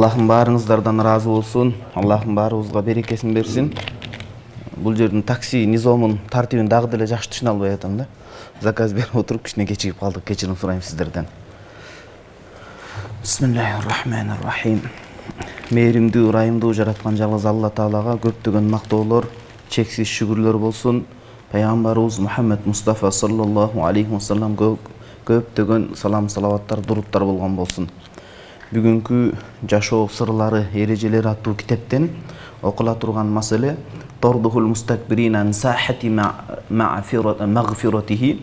Аллахым баарыңыздардан разы болсун. Аллахым баарыбызга берекесин берсин. Бул жердин такси низомун тартибин дагы деле жакшы түшүнө албай атам да. Заказ берип отуруп кичине кечигип калдык. Кечирим сурайм сиздерден. Бисмиллахир-рахманир-рахим. Мээримдүү, ырайымдуу жараткан жалгыз Алла Таалага көптөгөн мактоолор, чексиз шүгүрлөр болсун. Пайгамбарыбыз Мухаммед Мустафа саллаллаху алейхи ва саллям көптөгөн салам салаваттар, дуруттар болгон болсун. Бүгүнкү жашоо сырлары, эрежелери аттуу китептен окула турган маселе Тордухул мустакбирин сахати магфиратихи.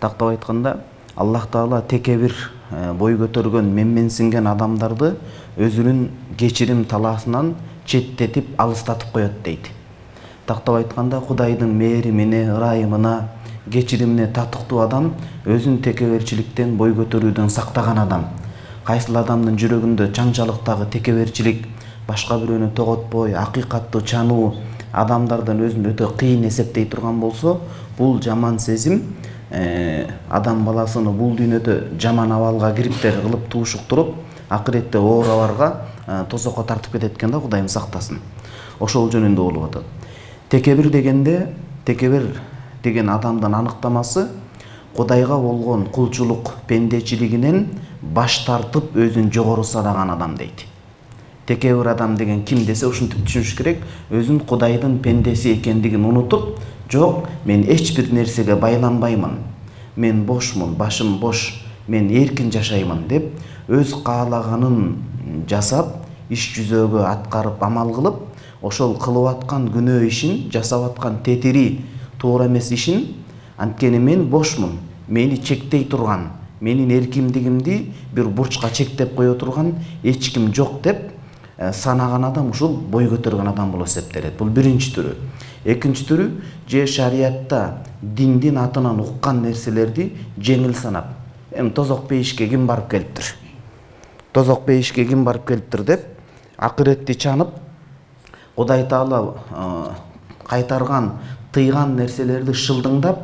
Тактап айтканда, Аллах Таала текебир, бой көтөргөн, менменсинген адамдарды өзүнүн кечирим талаасынан четтетип, алыстатып коет дейт. Тактап айтканда, Кудайдын мээримине, ырайымына, кечиримине татыктуу адам өзүн текеберчиликтен, бой көтөрүүдөн сактаган адам. Кайсыл адамдын жүрөгүндө чаңчалыктагы текеберчилик, башка бирөөнү тоготпой, акыйкатты чануу, адамдардан өзүн өтө кыйын эсептей турган болсо, бул жаман сезим адам баласыны бул дүйнөдө жаман абалга кириптер кылып туушуктуруп, акыретте оор абарга, тозокко тартып кетет экен да, Кудайым сактасын. Ошол жөнүндө болуп атат. Текебир деген адамдын аныктамасы Кудайга болгон кулчулук, пендечилигинен баш тартып өзүн жогору санаган адам дейт. Текебир адам деген ким десе, ушинтип түшүнүш керек. Өзүн Кудайдын пендеси экендигин унутуп, жок, мен эч бир нерсеге байланбаймын. Мен бошмун, башым бош, мен эркин жашаймын деп, өз каалаганын жасап, иш жүзөгө аткарып, амал кылып, ошол кылып аткан күнөө ишин, жасап аткан тетири, туура эмес ишин, анткени мен бошмун, мени чектей турган, менин эркиндигимди бир бурчка чектеп кое турган эч ким жок деп санаган адам ушул бой көтөргөн адам болуп эсептелет. Бул биринчи түрү. Экинчи түрү, же шариятта диндин атынан уккан нерселерди жеңил санап, тозок пейишке ким барып келиптир? Тозок пейишке ким барып келиптир деп, акыретти чанып, Кудай Таала кайтарган, тыйган нерселерди шылдыңдап,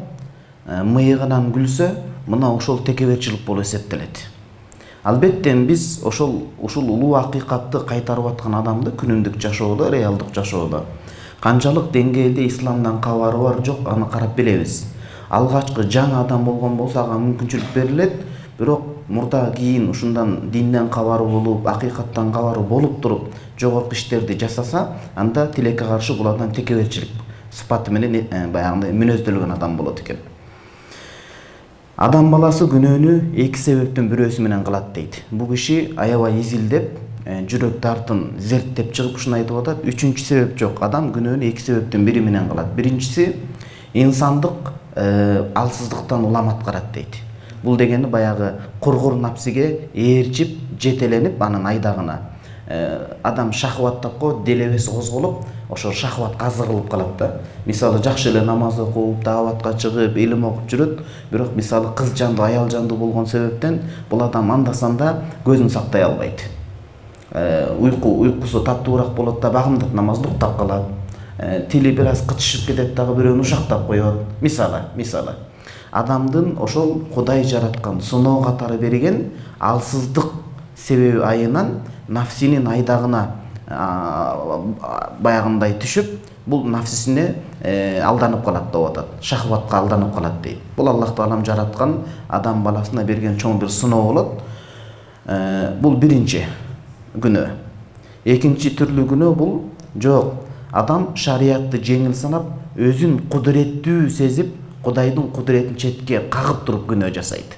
мыйыгынан күлсө, мына ошол текеберчилик болуп эсептелет. Албетте биз ушул улуу акыйкатты кайтарып аткан адамды күнүмдүк жашоодо, реалдык жашоодо канчалык деңгээлде исламдан кабары бар жок, аны карап билебиз. Алгачкы жаңы адам болгон болсо ага мүмкүнчүлүк берилет, бирок мурда кийин ушундан динден кабары болуп, акыйкаттан кабары болуп туруп жогорку иштерди жасаса, анда тилекке каршы бул адам текеберчилик сыпаты менен баягындай мүнөздөлгөн адам болот экен. Адам баласы күнөөнү эки себептен бирөөсү менен кылат дейт. Бул киши аябай изилдеп, жүрөк тартын зерттеп чыгып ушуну айтып атат. Үчүнчү себеп жок. Адам күнөөнү эки себептен бири менен кылат. Биринчиси инсандык алсыздыктан уламат карат дейт. Бул дегени баягы кургур напсиге ээрчип, жетеленип анын айдагына. Адам шахваттап коет, делебеси козголуп, ошол шахватка азыр кылып калат да. Мисалы жакшы эле намаз окуп, дааватка чыгып, илим окуп жүрөт, бирок мисалы кыз жандуу, аял жандуу болгон себептен бул адам андасанда көзүн сактай албайт. Уйкусу таттуураак болот да, багымдап намазды уктап калат. Тили бир аз кытышып кетет дагы, бирөөнү ушактап коет. Мисалы адамдын ошол Кудай жараткан сыноо катары берген алсыздык себеби айынан нафсинин айдагына баягындай түшүп, бул нафсисине алданып калат деп атат. Шахватка алданып калат дейт. Бул Аллах Таалам жараткан адам баласына берген чоң бир сыноо болот. Бул биринчи күнөө. Экинчи түрлүү күнөө бул жок. Адам шариятты жеңил санап, өзүн кудуреттүү сезип, Кудайдын кудуретин четке кагып туруп күнөө жасайт.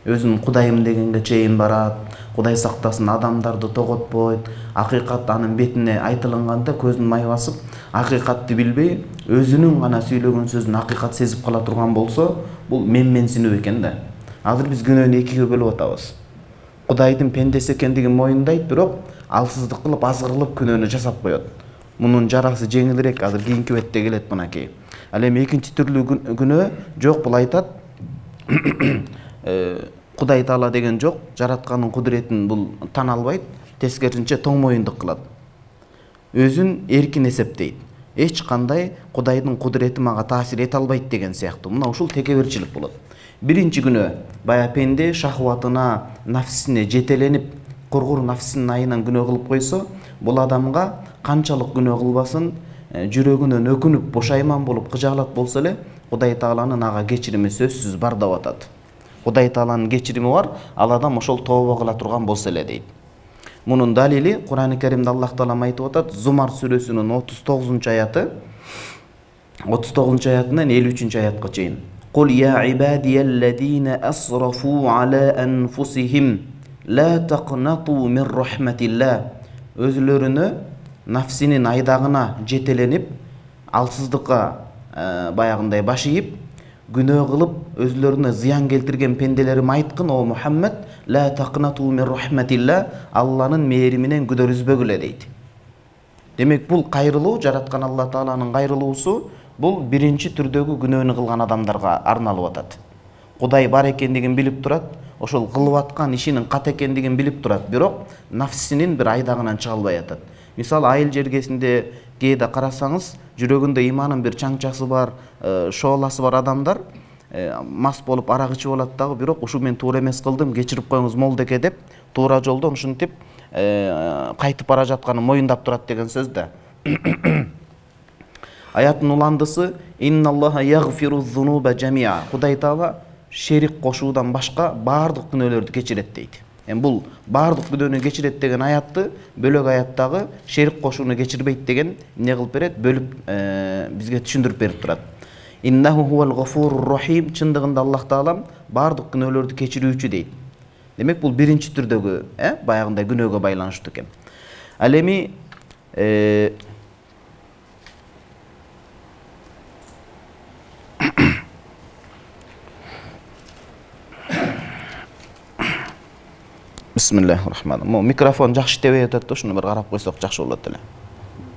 Өзүн Кудайым дегенге чейин барат, Кудай сактасын, адамдарды тоготпойт, акыйкат анын бетине айтылганда көзүн май басып, акыйкатты билбей, өзүнүн гана сүйлөгөн сөзүн акыйкат сезип кала турган болсо, бул менменсинүү экен да. Азыр биз күнөөнү экиге бөлүп атабыз. Кудайдын пендеси экендигин моюндайт, бирок алсыздык кылып, азыр кылып күнөөнү жасап коет. Мунун жарасы жеңилирээк, азыр кийинки бетте келет мынакей. Ал эми экинчи түрлүү күнөө жок, бул айтат. Кудай Таала деген жок, жаратканын кудуретин бул тана албайт, тескерисинче тоң моюндук кылат. Өзүн эркин эсептейт. Эч кандай Кудайдын кудурети мага таасир эте албайт деген сыяктуу. Мына ушул текеберчилик болот. Биринчи күнөө бая пенде шахватына, нафсисине жетеленип, кургур нафсинин айынан күнөө кылып койсо, бул адамга канчалык күнөө кылбасын, жүрөгүнөн өкүнүп, бошайман болуп, кыжаалат болсо эле, Кудай Тааланын ага кечирими сөзсүз бар деп атат. Кудай Тааланын кечирими бар, ал адам ошол тооба кыла турган болсо эле дейт. Мунун далили Кур'ан-ы Каримде Аллах Таала айтып атат, Зумар сүрөсүнүн 39-аяты, 39-аятынан 53-аятка чейин. Кул я ибадияллазина асрафу ала анфусихим ла тaqнату мин рахматилла. Өзлөрүнө нафсинин айдагына жетеленип, алсыздыкка баягындай баш ийип, күнөө кылып, өзлөрүнө зыян келтирген пенделерим айткын, о Мухаммад, ла тaqнату мин рахматилла, Алланын мээриминен күдөр үзбөгүлө дейт. Демек бул кайрылуу, жараткан Алла Тааланын кайрылуусу, бул биринчи түрдөгү күнөөнү кылган адамдарга арналып атат. Кудай бар экендигин билип турат, ошол кылып аткан ишинин кат экендигин билип турат, бирок нафсинин бир айдагынан чыга албай атат. Мисалы, айыл жергесинде кээде карасаңыз, жүрөгүндө иманын бир чаңчасы бар, шооласы бар адамдар мас болуп арак ичип алат дагы, бирок ушу мен туура эмес кылдым, кечирип коюңуз молдеке деп, туура жолдон ушинтип кайтып бара жатканын моюндап турат деген сөз да. Аяттын уландысы инналлаха ягфиру зунуба жамиа. Кудай Таала шерик кошуудан башка баардык күнөөлөрдү кечирет дейт. Бул баардык күнөөнү кечирет деген аятты бөлөк аяттагы шерик кошууну кечирбейт деген эмне кылып берет, бөлүп бизге түшүндүрүп берип турат. Иннаху хувал гафурур рахим, чындыгында Аллах Таала баардык күнөөлөрдү кечирүүчү дейт. Демек бул биринчи түрдөгү, баягындай күнөөгө байланыштуу экен. Ал эми Бисмиллахир-рахманир-рахим. Микрофон жакшы тебей атат да, ушуну бир карап койсок жакшы болот эле.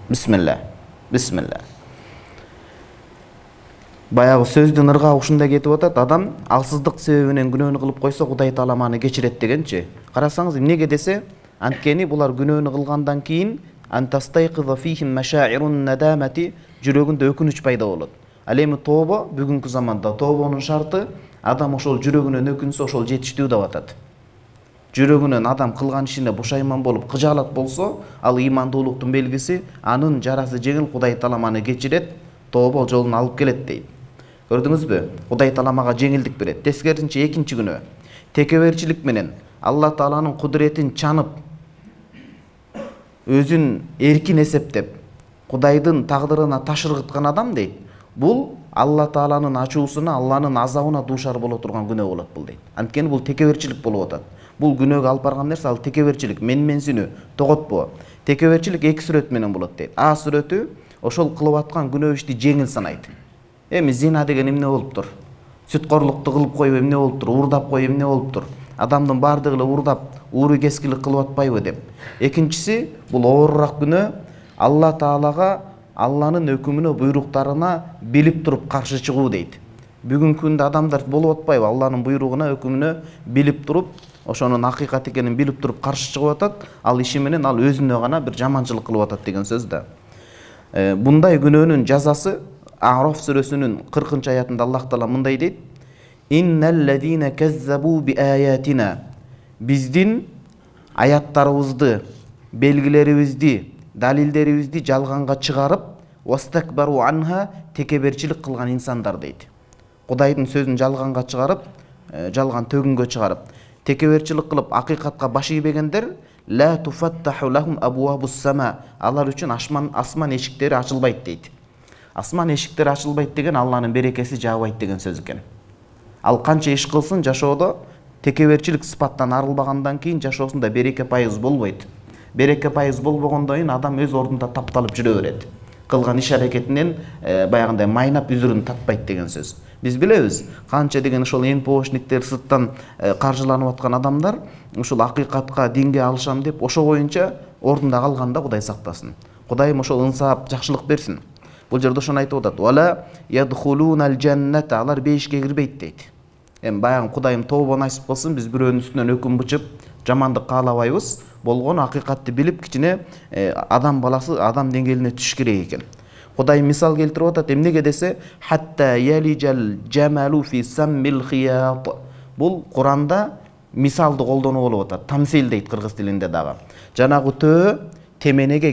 Бисмилла. Бисмилла. Баягы сөздүн ыргагы ушундай кетип атат, адам алсыздык себебинен күнөөнү кылып койсо, Кудай Таала аны кечирет дегенчи. Карасаңыз, эмнеге десе, анткени булар күнөөнү кылгандан кийин антастайқиза фихим машаирун надамати, жүрөгүндө өкүнүч пайда болот. Ал эми тооба бүгүнкү заманда тообонун шарты адам ошол жүрөгүнөн өкүнсө, ошол жетиштүү деп атат. Жүрөгүнөн адам кылган ишине бошайман болуп, кыжаалат болсо, ал имандуулуктун белгиси, анын жарасы жеңил, Кудай Таала аны кечирет, тооба жолун алып келет дейт. Көрдүңүзбү? Кудай Таала мага жеңилдик берет. Тескерисинче экинчи күнөө, текеберчилик менен Алла Тааланын кудуретин чанып, өзүн эркин эсептеп, Кудайдын тагдырына ташыргыткан адам дейт. Бул Алла Тааланын ачуусуна, Алланын азабына дуушар боло турган күнөө болот бул дейт. Анткени бул текеберчилик болуп атат. Бул күнөөгө алып барган нерсе, ал текеберчилик, менменсинүү, тоготпоо. Текеберчилик эки сүрөт менен болот дейт. А сүрөтү ошол кылып аткан күнөө ишти жеңил санайт. Эми зина деген эмне болуптур? Сүткорлукту кылып коюп эмне болуптур? Уурдап коюп эмне болуптур? Адамдын баардыгы эле уурдап, ууру кескилик кылып атпайбы деп. Экинчиси, бул оорураак күнөө, Алла Таалага, Алланын өкүмүнө, буйруктарына билип туруп каршы чыгуу дейт. Бүгүнкү күндө адамдар болуп атпайбы? Алланын буйругуна, өкүмүнө билип туруп, ошонун акыйкат экенин билип туруп каршы чыгып атат, ал иши менен ал өзүнө гана бир жаманчылык кылып атат деген сөз да. Bunday günöөнүн жазасы А'раф сүрөсүнүн 40-аятында Аллах Таала мындай дейт: "Инналлазина каззабу биаятина", биздин аяттарыбызды, белгилерибизди, далилдерибизди жалганга чыгарып, "Вастакбару анха", текеберчилик кылган инсандар дейт. Кудайдын сөзүн жалганга чыгарып, жалган төгүнгө чыгарып, текеберчилик кылып акыйкатка баш ийбегендер, ла туфаттаху лахум абуабус сама, алар үчүн асман эшиктери ачылбайт дейт. Асман эшиктери ачылбайт деген Алланын берекеси жаабайт деген сөз экен. Ал канча иш кылсын жашоодо, текеберчилик сыпаттан арылбагандан кийин жашоосунда береке пайыз болбойт. Береке пайыз болбогондон кийин адам өз ордунда тапталып жүрө берет. Кылган иш аракетинен баягындай майнап үзүрүн татпайт деген сөз. Биз билебиз, канча деген ошол НПОшниктер, сырттан каржыланып аткан адамдар ушул акыйкатка, динге алышам деп ошо боюнча ордунда калганда Кудай сактасын. Кудайым ошол ынсап, жакшылык берсин. Бул жерде ошону айтып атат: "Вала ядхулунал джанната", алар бейишке кирбейт дейт. Эми баягы Кудайым тобо насип кылсын, биз бирөөнүн үстүнөн өкүм бычып, жамандык каалабайбыз. Болгону акыйкатты билип, кичине адам баласы адам деңгээлине түшүш керек экен. Кудай мисал келтирип атат, эмнеге десе, "Хатта ялижал джамалу фи саммил хият". Бул Куранда мисалды колдонуп болуп атат. Тамсил дейт кыргыз тилинде дагы. Жанагы төө теменеге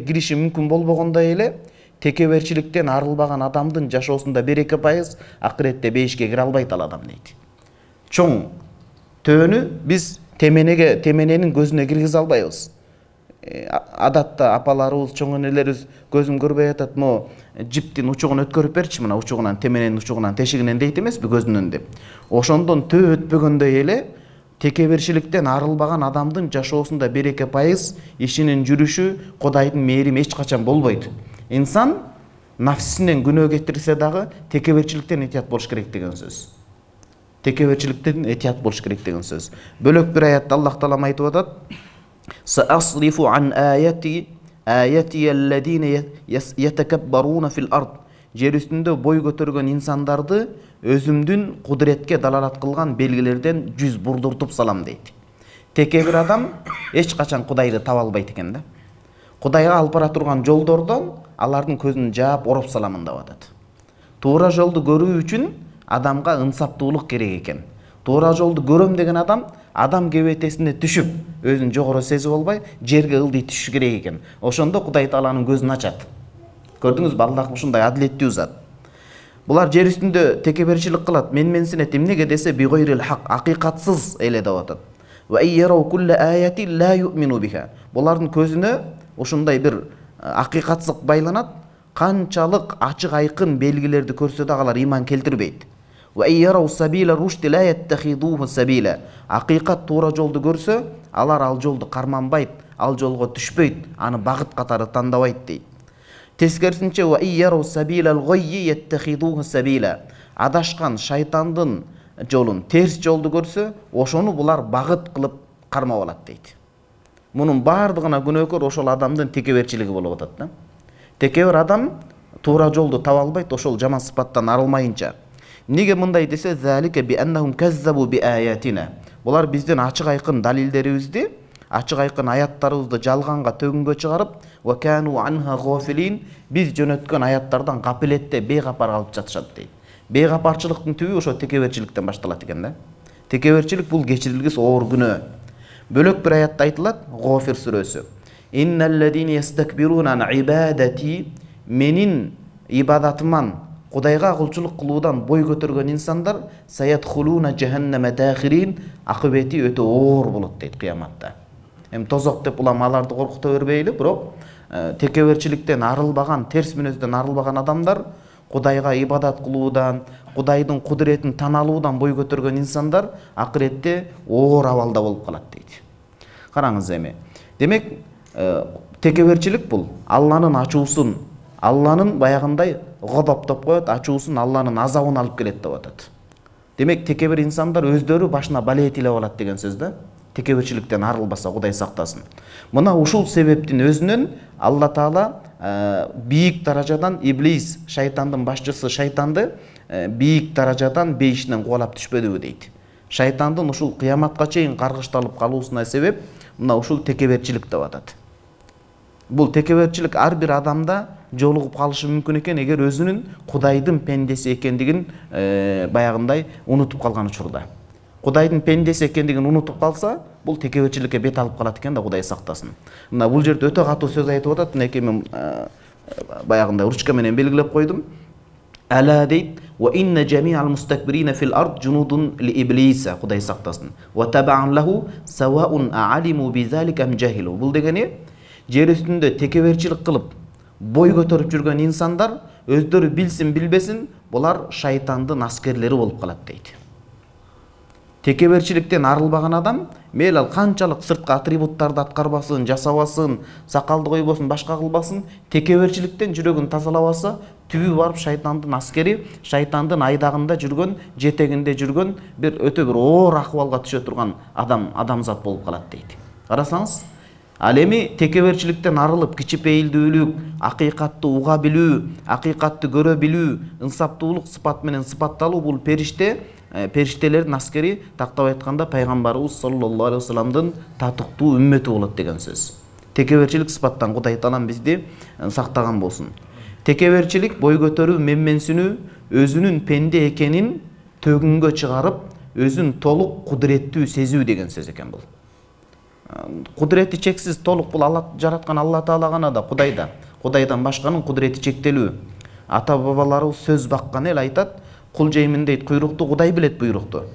кириши мүмкүн болбогондой эле текеберчиликтен арылбаган адамдын жашоосунда 1-2% акыретте бейишке кире албайт ал адам дейт. Чоң төөнү биз темененин көзүнө киргизе албайбыз. Адатта апаларыбыз, чоң энелерибиз көзүм көрбөй атат, мо жиптин учугун өткөрүп берчи, мына учугунан, темененин учугунан, тешигинен дейт эмеспи, көзүнөн деп. Ошондон төө өтпөгөндөй эле текеберчиликтен арылбаган адамдын жашоосунда 1-2% ишинин жүрүшү, Кудайдын мээрими эч качан болбойт. Инсан нафсинен күнөө кетирсе дагы текеберчиликтен этият болуш керек деген сөз. Текеберчиликтен этият болуш керек деген сөз. Бөлөк бир аятта Аллах Таала айтып атат: "Саасрифу ан аяти алладина ятакаббаруна фил ард." Жер үстүндө бой көтөргөн инсандарды өзүмдүн кудуретке далалат кылган белгилерден жүз бурдуртуп салам дейт. Текебир адам эч качан Кудайды таба албайт экен да. Кудайга алып бара турган жолдордон алардын көзүн жаап ороп саламын деп атат. Туура жолду көрүү үчүн адамга ынсаптуулук керек экен. Туура жолду көрөм деген адам кебетесине түшүп, өзүн жогору сезип албай, жерге ылдый түшүш керек экен. Ошондо Кудай Тааланын көзүн ачат. Көрдүңүзбү, Аллах ушундай адилеттүү зат. Булар жер үстүндө текеберчилик кылат, менменсинет, эмнеге десе бигойрил хак, акыйкатсыз эле деп атат. Ва ияра кулла аяти ла юмину биха. Булардын көзүнө ушундай бир акыйкатсыз байланат, канчалык ачык айкын белгилерди көрсө да алар иман келтирбейт. Ва ияра сабила рушди ла яттахидуху сабила. Акыйкат туура жолду көрсө, алар ал жолду карманбайт, ал жолго түшпөйт, аны багыт катары тандабайт дейт. Тескерисинче ва ияра сабила гойи яттахидуху сабила. Адашкан шайтандын жолун, терс жолду көрсө, ошону булар багыт кылып кармап алат дейт. Мунун бардыгына күнөөкөр ошол адамдын текеберчилиги болуп атат да. Текебер адам туура жолду таба албайт, ошол жаман сыпаттан арылмайынча. Неге мындай десе, залика би аннахум каззабу би аятина. Булар биздин ачык айкын далилдерибизди, ачык айкын аяттарыбызды жалганга, төгүнгө чыгарып, ва кану анха гофилин, биз жөнөткөн аяттардан гапилетте бейгапар калып жатышат дейт. Бейгапарчылыктын түбү ошо текеберчиликтен башталат экен да. Текеберчилик бул кечирилгис оор күнөө. Бөлөк бир аятта айтылат, Гофир сүрөсү. Инналладина ястакбируна ан ибадати, менин ибадатыман Кудайга кулчулук кылуудан бой көтөргөн инсандар саятхулуна жаханнама дахирин, акыбети өтө оор болот дейт кыяматта. Тозок деп улам аларды коркута бербейли, бирок текеберчиликтен арылбаган, терс мүнөздөн арылбаган адамдар Кудайга ибадат кылуудан, Кудайдын кудуретин таналуудан бой көтөргөн инсандар акыретте оор абалда болуп калат дейт. Караңыз эми. Демек, текеберчилик бул Алланын ачуусун, Алланын баягындай годоптоп коет, ачуусун, Алланын азабын алып келет деп атат. Демек, текебер инсандар өздөрү башына балет илеп алат деген сөз да. Текеберчиликтен арылбаса Кудай сактасын. Мына ушул себептин өзүнөн Алла Таала бийик даражадан иблис, шайтандын башчысы шайтанды бийик даражадан бейишинен кубалап түшпөдүбү дейт. Шайтандын ушул кыяматка чейин каргышталып калуусуна себеп мына ушул текеберчилик деп атат. Бул текеберчилик ар бир адамда жолугуп калышы мүмкүн экен, эгер өзүнүн Кудайдын пендеси экендигин баягындай унутуп калган учурда. Кудайдын пендеси экендигин унутуп калса, бул текеберчиликке бет алып калат экен да, Кудай сактасын. Мына бул жерде өтө катуу сөз айтып атат, мынакей мен баягындай ручка менен белгилеп койдум. Ала дейт: "Ва инна жами'ал мустакбирина фил ард жунудун ли иблиса", Кудай сактасын. "Ва таба'ан лаху саваун а'алиму би залика ам жахилу". Бул дегени жер үстүндө текеберчилик кылып бой көтөрүп жүргөн инсандар өздөрү билсин билбесин, булар шайтандын аскерлери болуп калат дейт. Текеберчиликтен арылбаган адам мейл ал канчалык сырткы атрибуттарды аткарбасын, жасабасын, сакалды койбосун, башка кылбасын, текеберчиликтен жүрөгүн тазалабаса, түбү барып шайтандын аскери, шайтандын айдагында жүргөн, жетегинде жүргөн бир өтө бир оор акыбалга түшө турган адамзат болуп калат дейт. Карасаңыз, ал эми текеберчиликтен арылып, кичипейилдүүлүк, акыйкатты уга билүү, акыйкатты көрө билүү, ынсаптуулук сыпат менен сыпатталуу бул периштелердин аскери, тактап айтканда пайгамбарыбыз саллаллаху алейхи вассаламдын татыктуу үммөтү болот деген сөз. Текеберчилик сыпаттан Кудай Таалам бизди сактаган болсун. Текеберчилик бой көтөрүү, менменсинүү, өзүнүн пенде экенин төгүнгө чыгарып, өзүн толук кудуреттүү сезүү деген сөз экен бул. Кудурети чексиз толук бул Алла жараткан Алла Таала гана да, Кудайдан башканын кудурети чектелүү. Ата бабаларыбыз сөз баккан эл айтат, кул жеймин дейт куйрукту, Кудай билет буйрукту.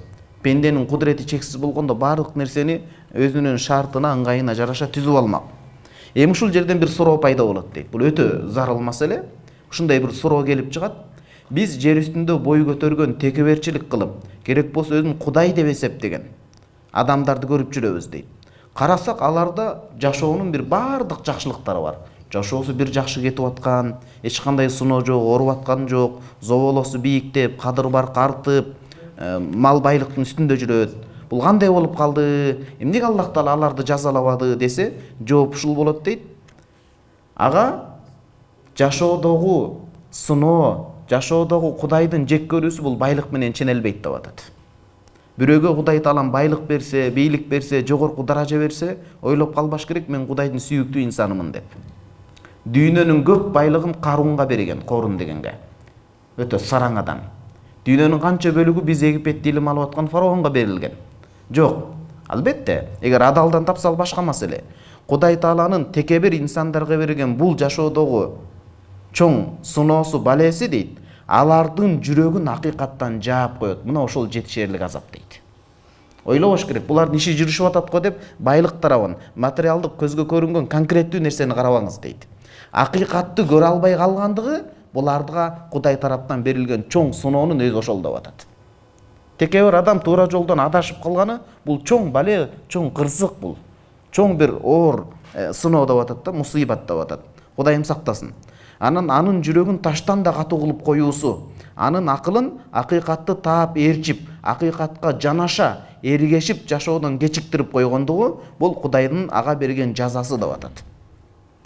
Пенденин кудурети чексиз болгондо баардык нерсени өзүнүн шартына, ыңгайына жараша түзүп алмак. Эми ушул жерден бир суроо пайда болот дейт. Бул өтө зарыл маселе. Ушундай бир суроо келип чыгат. Биз жер үстүндө бой көтөргөн текеберчилик кылып, керек болсо өзүн Кудай деп эсептеген адамдарды көрүп жүрөбүз дейт. Карасак аларда жашоонун бир баардык жакшылыктары бар. Жашоосу бир жакшы кетип аткан, эч кандай сыноо жок, ооруп аткан жок, зоболосу бийиктеп, кадыр баркы артып, мал байлыктын үстүндө жүрөт. Бул кандай болуп калды? Эмнеге Аллах Таала аларды жазалабады десе, жооп ушул болот дейт. Ага жашоодогу сыноо, жашоодогу Кудайдын жек көрүүсү бул байлык менен ченелбейт деп атат. Бирөөгө Кудай Таалам байлык берсе, бийлик берсе, жогорку даража берсе, ойлоп калбаш керек, мен Кудайдын сүйүктүү инсанымын деп. Дүйнөнүн көп байлыгын Карунга берген, Корун дегенге. Өтө сараң адам. Дүйнөнүн канча бөлүгү биз Египетте илим алып аткан фараонго берилген. Жок, албетте, эгер адалдан тапса ал башка маселе. Кудай Тааланын текебир инсандарга берген бул жашоодогу чоң сыноосу, балеси дейт, алардын жүрөгүн акыйкаттан жаап коет. Мына ошол жетишерлик азап дейт. Ойлобош керек, булардын иши жүрүшүп атат го деп байлык тарабын, материалдык көзгө көрүнгөн конкреттүү нерсени карабаңыз дейт. Акыйкатты көрө албай калгандыгы буларга Кудай тараптан берилген чоң сыноонун өзү ошол деп атат. Текебир адам туура жолдон адашып калганы бул чоң бале, чоң кырсык бул. Чоң бир оор сыноо деп атат да, мусибат деп атат. Кудайым сактасын. Анын жүрөгүн таштан да катуу кылып коюусу, анын акылын акыйкатты таап ээрчип, акыйкатка жанаша эргешип жашоодон кечиктирип койгондугу бул Кудайдын ага берген жазасы деп атат.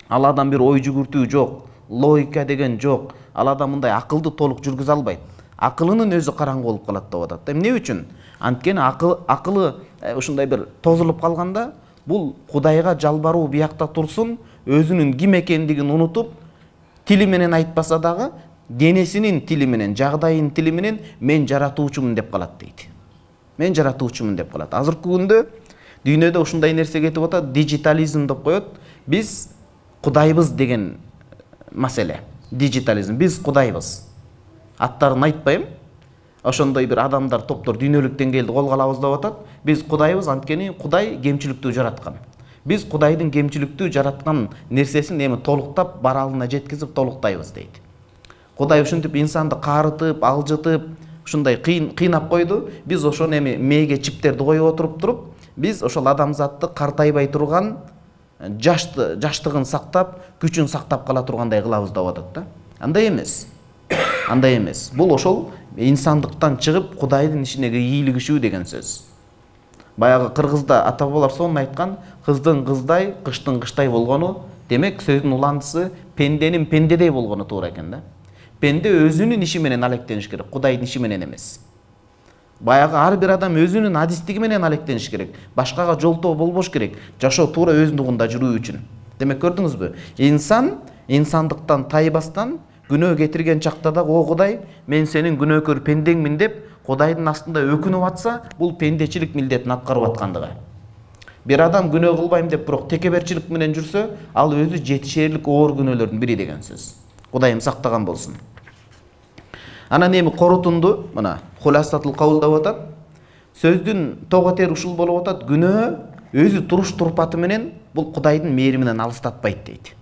Ал адам бир ой жүгүртүү жок, логика деген жок. Ал адам мындай акылды толук жүргүзө албайт. Акылынын өзү караңгы болуп калат деп атат. Эмне үчүн? Анткени акылы ушундай бир тозулуп калганда, бул Кудайга жалбаруу биякта турсун, өзүнүн ким экендигин унутуп, тили менен айтпаса дагы, денесинин тили менен, жагдайынын тили менен мен жаратуучумун деп калат дейт. Мен жаратуучумун деп калат. Азыркы күндө дүйнөдө ушундай нерсе кетип атат, дижитализм деп коет. Биз Кудайбыз деген маселе. Дижитализм. Биз Кудайбыз. Аттарын айтпайм. Ошондой бир адамдар, топтор дүйнөлүк деңгээлде колго алабыз деп атат. Биз Кудайбыз, анткени Кудай кемчиликтүү жараткан. Биз Кудайдын кемчиликтүү жараткан нерсесин эми толуктап, баралына жеткизип толуктайбыз дейт. Кудай ушинтип инсанды карытып, алжытып, ушундай кыйнап койду. Биз ошону эми мээге чиптерди коюп туруп, биз ошол адамзатты картайбай турган, жаштыгын сактап, күчүн сактап кала тургандай кылабыз деп атат да. Андай эмес. Андай эмес. Бул ошол инсандыктан чыгып Кудайдын ишине ийилигишүү деген сөз. Баягы кыргызда ата бабалар сонун айткан, кыздын кыздай, кыштын кыштай болгону, демек сөздүн уландысы пенденин пендедей болгону туура экен да. Пенде өзүнүн иши менен алектениш керек, Кудайдын иши менен эмес. Баягы ар бир адам өзүнүн адистиги менен алектениш керек. Башкага жолтоо болбош керек. Жашоо туура өзүндүгүндө жүрүү үчүн. Демек көрдүңүзбү? Инсан инсандыктан тайбастан күнөө кетирген чакта да, о Кудай, мен сенин күнөөкөр пендеңмин деп Кудайдын астында өкүнүп атса, бул пендечилик милдетин аткарып аткандыгы. Бир адам күнөө кылбайм деп, бирок текеберчилик менен жүрсө, ал өзү жетишерлик оор күнөөлөрдүн бири деген сөз. Кудайым сактаган болсун. Анан эми корутунду, мына Хуласатул Каул деп атат. Сөздүн тоо тери ушул болуп атат. Күнөө өзү туруш турпаты менен бул Кудайдын мээриминен алыстатпайт дейт.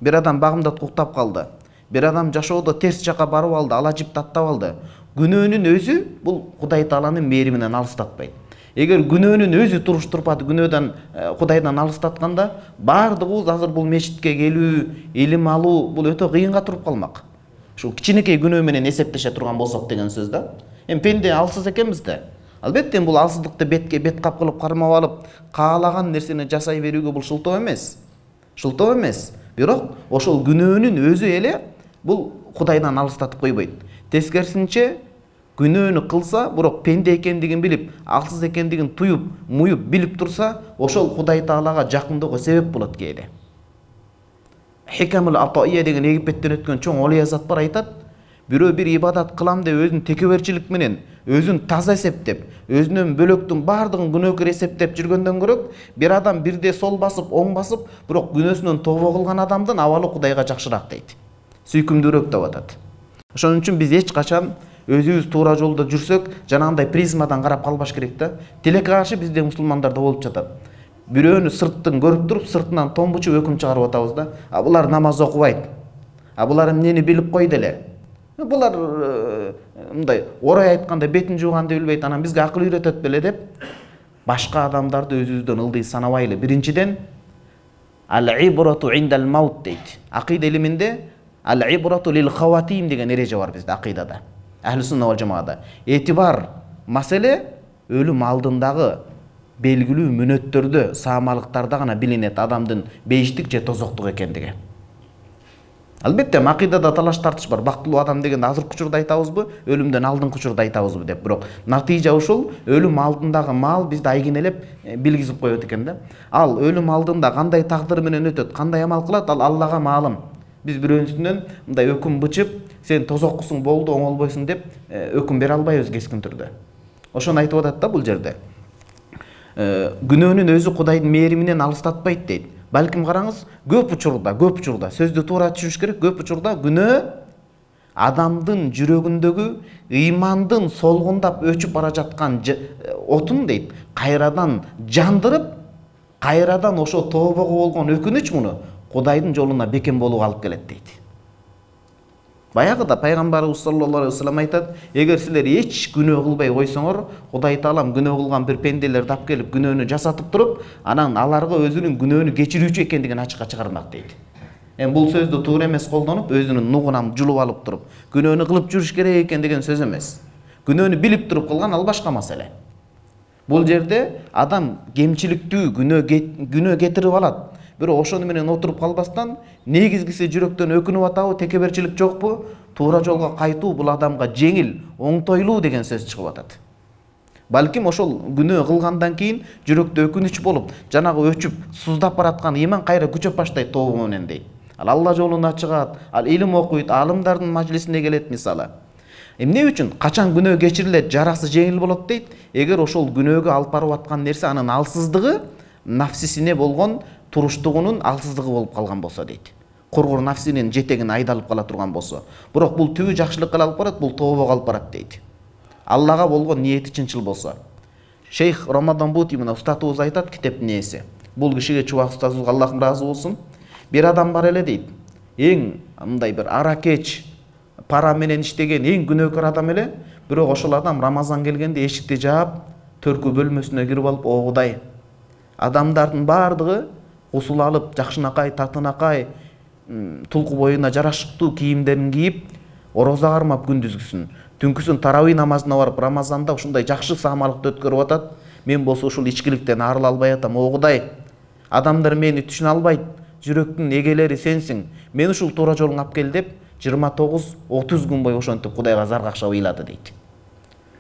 Бир адам багымдат уктап калды. Бир адам жашоодо терс жака барып алды, ала жип таттап алды. Күнөөнүн өзү бул Кудай Тааланын мээриминен алыстатпайт. Эгер күнөөнүн өзү туруш турпаты күнөөдөн Кудайдан алыстатканда, баардыгыбыз азыр бул мечитке келүү, илим алуу бул өтө кыйынга туруп калмак. Ушул кичинекей күнөө менен эсептеше турган болсок деген сөз да. Эми пенде алсыз экенбиз да. Албетте бул алсыздыкты бетке бет кап кылып кармап алып, каалаган нерсени жасай берүүгө бул шылтоо эмес. Шылтоо эмес. Бирок ошол күнөөнүн өзү эле бул Кудайдан алыстатып койбойт. Тескерисинче, күнөөнү кылса, бирок пенде экендигин билип, алсыз экендигин туюп, муюп билип турса, ошол Кудай Таалага жакындоого себеп болот кээде. Хикамул Атаия деген Египеттен өткөн чоң олия зат бар, айтат. Бирөө бир ибадат кылам деп өзүн текеберчилик менен, өзүн таза эсептеп, өзүнөн бөлөктүн бардыгын күнөөкөр эсептеп жүргөндөн көрөк, бир адам бирде сол басып, оң басып, бирок күнөөсүнөн тообо кылган адамдын абалы Кудайга жакшыраак дейт. Сүйкүмдүүрөөк деп атат. Ошон үчүн биз эч качан өзүбүз туура жолдо жүрсөк, жанагындай призмадан карап калбаш керек да. Тилекке каршы бизде мусулмандарда болуп жатат. Бирөөнү сырттын көрүп туруп, сыртынан томбучуп өкүм чыгарып атабыз да. А булар намаз окубайт. А булар эмнени билип койду эле. Булар мындай орой айтканда бетин жууганды билбейт, анан бизге акыл үйрөтөт беле деп башка адамдарды өзүбүздөн ылдый санабайлы. Биринчиден ал-ибрату индал маут дейт. Акыйда илиминде ал-ибрату лил хаватим деген эреже бар бизде акыйдада. Ахли сунна вал жамаада. Этибар маселе өлүм алдындагы белгилүү мүнөттөрдө, саамалыктарда гана билинет адамдын бейиштик же тозоктук экендиги. Албетте акыйдада талаш тартыш бар. Бактылуу адам дегенде азыркы учурда айтабызбы, өлүмдөн алдыңкы учурда айтабызбы деп. Бирок натыйжа ушул, өлүм алдындагы маал бизди айгинелеп билгизип коет экен да. Ал өлүм алдында кандай тагдыр менен өтөт, кандай амал кылат, ал Аллага маалым. Биз бирөөсүнөн мындай өкүм бычып, сен тозоккусуң болду, оңолбойсуң деп өкүм бере албайбыз кескин түрдө. Ошону айтып атат да бул жерде. Күнөөнүн өзү Кудайдын мээриминен алыстатпайт дейт. Балким караңыз, көп учурда сөздү туура түшүнүш керек, көп учурда күнөө адамдын жүрөгүндөгү ыймандын солгундап өчүп бара жаткан отун дейт, кайрадан жандырып, кайрадан ошо тообого болгон өкүнүч муну Кудайдын жолуна бекем болууга алып келет дейт. Баягыда пайгамбарыбыз саллаллаху алейхи вассалам айтат, эгер силер эч күнөө кылбай койсоңор, Кудай таалам күнөө кылган бир пенделерди алып келип күнөөнү жасатып туруп, анан аларга өзүнүн күнөөнү кечирүүчү экендигин ачыкка чыгармак дейт. Бул сөздү туура эмес колдонуп, өзүнүн нугунан жулуп алып туруп, күнөөнү кылып жүрүш керек экен деген сөз эмес. Күнөөнү билип туруп кылган ал башка маселе. Бул жерде адам кемчиликтүү күнөө кетирип алат. Бирок ошону менен отуруп калбастан, негизгиси жүрөктөн өкүнүп атабы, текеберчилик жокпу, туура жолго кайтуу бул адамга жеңил, оңтойлуу деген сөз чыгып атат. Балким ошол күнөө кылгандан кийин жүрөктө өкүнүч болуп, жанагы өчүп, суздап бараткан иман кайра күчөп баштайт тообо менен дейт. Ал Алла жолуна чыгат, ал илим окуйт, алымдардын мажлисине келет мисалы. Эмне үчүн? Качан күнөө кечирилет, жарасы жеңил болот дейт? Эгер ошол күнөөгө алып барып аткан нерсе анын алсыздыгы нафсисине болгон туруштугунун алсыздыгы болуп калган болсо дейт. Кургур нафсинин жетегин айдалып кала турган болсо. Бирок бул түбү жакшылыкка алып барат, бул тообого алып барат дейт. Аллага болгон ниети чынчыл болсо. Шейх Рамадан Бути мына устатыбыз айтат, китептин ээси. Бул кишиге чубак устазыбызга Аллах ыраазы болсун. Бир адам бар эле дейт. Эң мындай бир аракеч, пара менен иштеген эң күнөөкөр адам эле, бирок ошол адам Рамазан келгенде эшикти жаап, төркү бөлмөсүнө кирип алып, "О Кудай, адамдардын бардыгы усул алып, жакшынакай, татынакай, тулку боюна жарашыктуу кийимдерин кийип, орозо кармап күндүзгүсүн, түнкүсүн таравый намазына барып, Рамазанда ушундай жакшы саамалыкты өткөрүп атат. Мен болсо ушул ичкиликтен арыла албай атам. О Кудай, адамдар мени түшүнө албайт. Жүрөктүн эгелери сенсиң. Мен ушул туура жолуңа алып кел" деп 29-30 күн бою ошентип Кудайга заргакшап ыйлады дейт.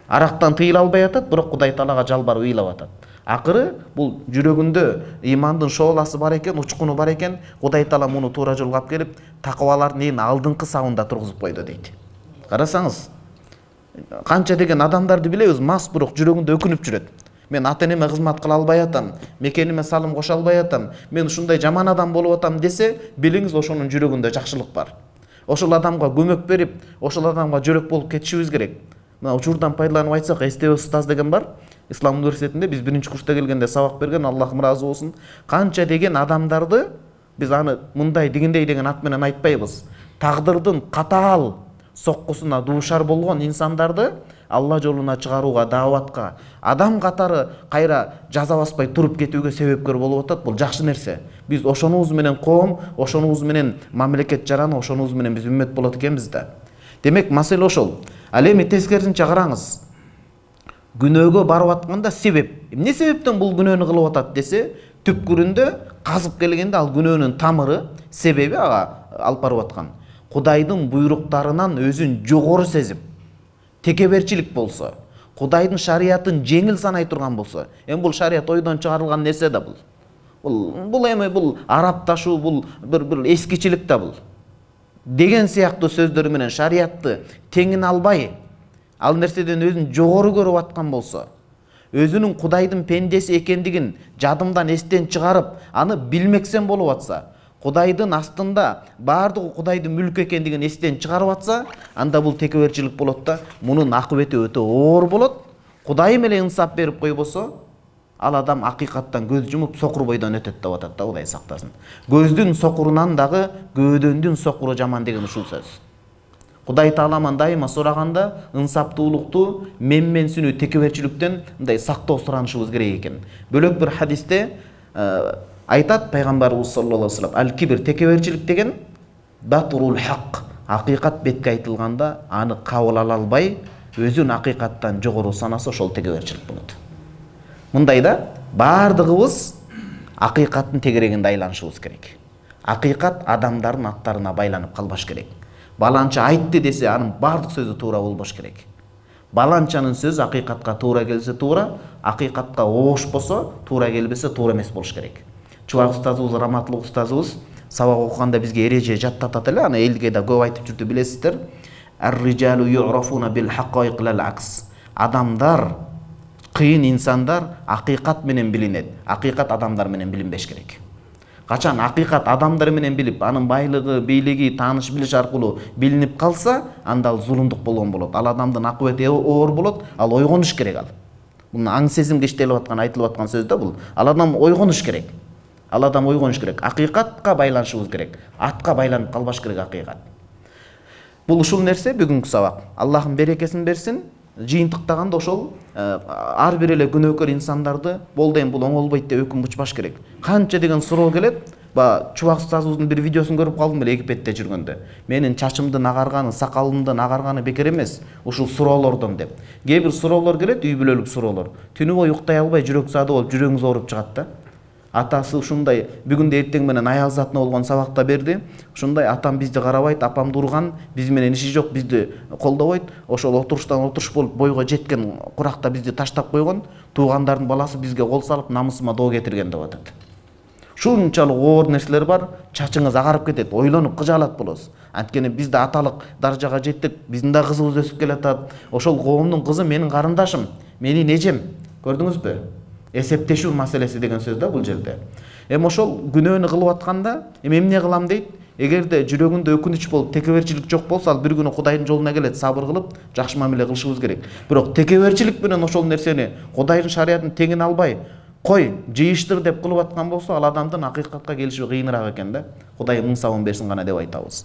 Арактан тыйыла албай атат, бирок Кудай таалага жалбарып ыйлап атат. Акыры бул жүрөгүндө имандын шооласы бар экен, учкуну бар экен, Кудай таала муну туура жолго алып келип, такыбалардын эң алдыңкы сабында тургузуп койду дейт. Карасаңыз, канча деген адамдарды билебиз, мас бирок жүрөгүндө өкүнүп жүрөт. Мен ата-энеме кызмат кыла албай атам, мекениме салым кошо албай атам, мен ушундай жаман адам болуп атам десе, билиңиз ошонун жүрөгүндө жакшылык бар. Ошол адамга көмөк берип, ошол адамга жөрөк болуп кетишибиз керек. Мына учурдан пайдаланып айтсак, Эстебес устаз деген бар. Ислам университетинде биз биринчи курста келгенде сабак берген, Аллахым ыраазы болсун. Канча деген адамдарды биз аны мындай дегендей деген ат менен айтпайбыз. Тагдырдын катаал соккусуна дуушар болгон инсандарды Алла жолуна чыгарууга, дааватка, адам катары кайра жаза баспай туруп кетүүгө себепкер болуп атат. Бул жакшы нерсе. Биз ошонубуз менен коом, ошонубуз менен мамлекет жараны, ошонубуз менен биз үммөт болот экенбиз да. Демек маселе ошол. Ал эми тескерисинче караңыз. Күнөөгө барып атканда себеп. Эмне себептен бул күнөөнү кылып атат десе, түпкүрүндө казып келгенде ал күнөөнүн тамыры, себеби ага алып барып аткан. Кудайдын буйруктарынан өзүн жогору сезип, текеберчилик болсо, Кудайдын шариятын жеңил санай турган болсо, бул шарият ойдон чыгарылган нерсе да бул эми бул арапташуу, бул бир эскичилик да бул. деген сыяктуу сөздөр менен шариятты теңин албай, ал нерседен өзүн жогору көрүп аткан болсо, өзүнүн Кудайдын пендеси экендигин жадымдан эстен чыгарып, аны билмексен болуп атса, Кудайдын астында баардыгы Кудайдын мүлкү экендигин эстен чыгарып атса, анда бул текеберчилик болот да, мунун акыбети өтө оор болот. Кудай менен инсап берип койбосо, ал адам акыйкаттан көз жумуп сокур бойдон өтөт деп атат да, Кудай сактасын. Көздүн сокурунан дагы көөдөндүн сокуру жаман деген ушул сөз. Кудай Тааламан дайыма сураганда инсаптуулукту, менменсүүнү, текеберчиликтен мындай сактоо суранышыбыз керек экен. Бөлөк бир хадисте айтат пайгамбарыбыз саллаллаху алейхи вассалам, аль-кибр, текеберчилик деген батурул хак, акыйкат бетке айтылганда аны кабыл ала албай, өзүн акыйкаттан жогору санасы ошол текеберчилик болот. Мындай да, баардыгыбыз акыйкаттын тегерегинде айланышыбыз керек. Акыйкат адамдардын аттарына байланып калбаш керек. Баланча айтты десе, анын баардык сөзү туура болбош керек. Баланчанын сөзү акыйкатка туура келсе туура, акыйкатка оошпосо, туура келбесе туура эмес болуш керек. Чубак устазыбыз, Раматлык устазыбыз сабак окуганда бизге эреже жаттатат эле, аны элге да көп айтып жүрдү, билесиздер. Ар-риджалу ю'рафуна бил хаккайq лал акс. Адамдар, кыйын инсандар акыйкат менен билинет. Акыйкат адамдар менен билинбеш керек. Качан акыйкат адамдар менен билип, анын байлыгы, бийлиги, тааныш билиш аркылуу билинип калса, анда ал зулумдук болгон болот. Ал адамдын акыбети оор болот, ал ойгонуш керек ал. Бул аң сезимге иштелип аткан, айтылып аткан сөз да бул. Ал адам ойгонуш керек. Ал адам ойгонуш керек. Акыйкатка байланышыбыз керек. Атка байланып калбаш керек акыйкат. Бул ушул нерсе бүгүнкү сабак. Аллахым берекесин берсин. Жыйынтыктаганда ошол ар бир эле күнөөкөр инсандарды болду эми бул оңолбойт деп өкүм бучпаш керек. Канча деген суроо келет. Чубак устазыбыздын бир видеосун көрүп калдым эле Египетте жүргөндө. Менин чачымдын агарганы, сакалымдын агарганы бекер эмес, ушул суроолордон деп. Кээ бир суроолор келет, үй бүлөлүк суроолор. Түнү бою уктай албай жүрөк саады болуп, жүрөгүңүз ооруп чыгат да. Атасы ушундай бүгүн эртең менен аял затына болгон сабакта берди. Ушундай атам бизди карабайт, апам турган, биз менен иши жок, бизди колдобойт. Ошол отуруштан отуруш болуп бойго жеткен куракта бизди таштап койгон. Туугандардын баласы бизге кол салып, намысыма доо кетирген деп атат. Ушунчалык оор нерселер бар, чачыңыз агарып кетет, ойлонуп кыжаалат болосуз. Анткени биз да аталык даражага жеттик, биздин да кызыбыз өсүп келатат. Ошол коомдун кызы менин карындашым, менин эжем. Көрдүңүзбү? Эсептешүү маселеси деген сөз да бул жерде. Эми ошол күнөөнү кылып атканда, эмне кылам дейт? Эгерде жүрөгүндө өкүнүч болуп, текеберчилик жок болсо, ал бир күнү Кудайдын жолуна келет, сабыр кылып, жакшы мамиле кылышыбыз керек. Бирок текеберчилик менен ошол нерсени Кудайдын шариятын теңин албай, кой, жыйыштыр деп кылып аткан болсо, ал адамдын акыйкатка келиши кыйыныраак экен да. Кудай миң сабын берсин гана деп айтабыз.